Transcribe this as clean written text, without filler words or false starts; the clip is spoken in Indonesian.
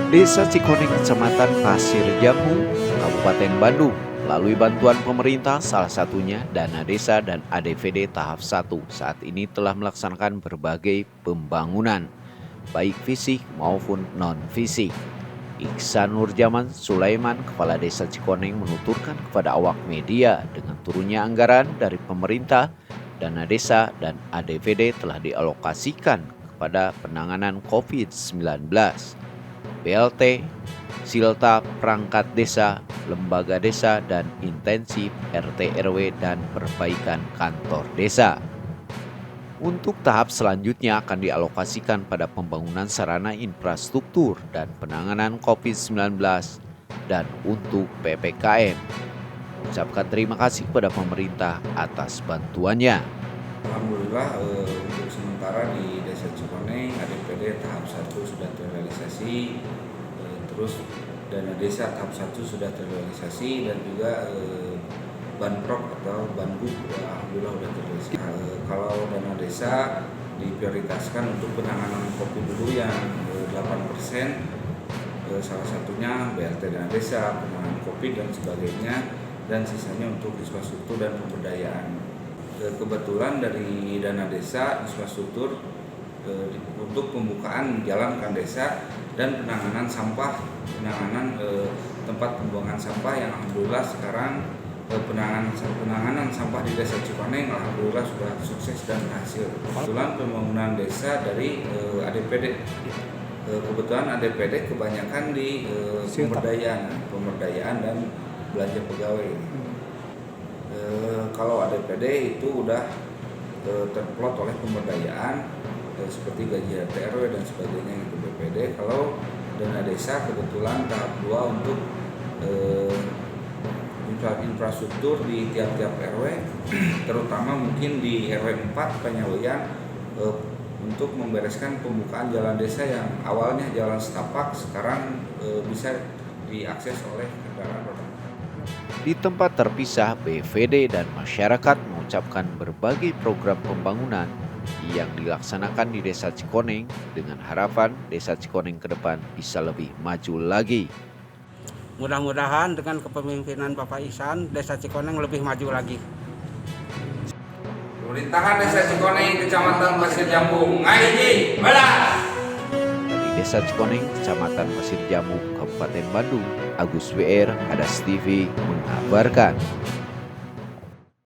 Desa Cikoneng, Kecamatan Pasir Jambu, Kabupaten Bandung, melalui bantuan pemerintah salah satunya Dana Desa dan ADVD tahap 1 saat ini telah melaksanakan berbagai pembangunan, baik fisik maupun non-fisik. Iksan Nurjaman Sulaiman, Kepala Desa Cikoneng menuturkan kepada awak media dengan turunnya anggaran dari pemerintah, Dana Desa dan ADVD telah dialokasikan kepada penanganan COVID-19. BLT, Silta Perangkat Desa, Lembaga Desa, dan Intensif RT RW dan perbaikan kantor desa. Untuk tahap selanjutnya akan dialokasikan pada pembangunan sarana infrastruktur dan penanganan COVID-19 dan untuk PPKM. Ucapkan terima kasih kepada pemerintah atas bantuannya. Alhamdulillah untuk sementara di Desa Cikoneng ADPD tahap 1 sudah terrealisasi, terus dana desa tahap 1 sudah terrealisasi dan juga Banprop atau Banbuk alhamdulillah sudah terrealisasi. Kalau dana desa diprioritaskan untuk penanganan COVID dulu yang 8%, salah satunya BLT dana desa, penanganan COVID dan sebagainya, dan sisanya untuk infrastruktur dan pemberdayaan. Kebetulan dari dana desa infrastruktur untuk pembukaan jalan kan desa dan penanganan sampah, tempat pembuangan sampah yang alhamdulillah sekarang penanganan sampah di Desa Cikoneng alhamdulillah sudah sukses dan berhasil. Kebetulan pembangunan desa dari ADPD. Kebetulan ADPD kebanyakan di pemberdayaan dan belanja pegawai. Kalau ADPD itu udah terplot oleh pemberdayaan seperti gaji RT RW dan sebagainya itu BPD. Kalau dana desa kebetulan tahap 2 untuk infrastruktur di tiap-tiap RW, terutama mungkin di RW 4 Penyaluyan untuk membereskan pembukaan jalan desa yang awalnya jalan setapak sekarang bisa diakses oleh kendaraan roda. Di tempat terpisah, BVD dan masyarakat mengucapkan berbagai program pembangunan yang dilaksanakan di Desa Cikoneng dengan harapan Desa Cikoneng ke depan bisa lebih maju lagi. Mudah-mudahan dengan kepemimpinan Bapak Ihsan, Desa Cikoneng lebih maju lagi. Pemerintahan Desa Cikoneng, Kecamatan Pasir Jambu, ngaji, balas. Dari Desa Cikoneng, Kecamatan Pasir Jambu, Kabupaten Bandung, Agus WR, Hadas TV mengabarkan.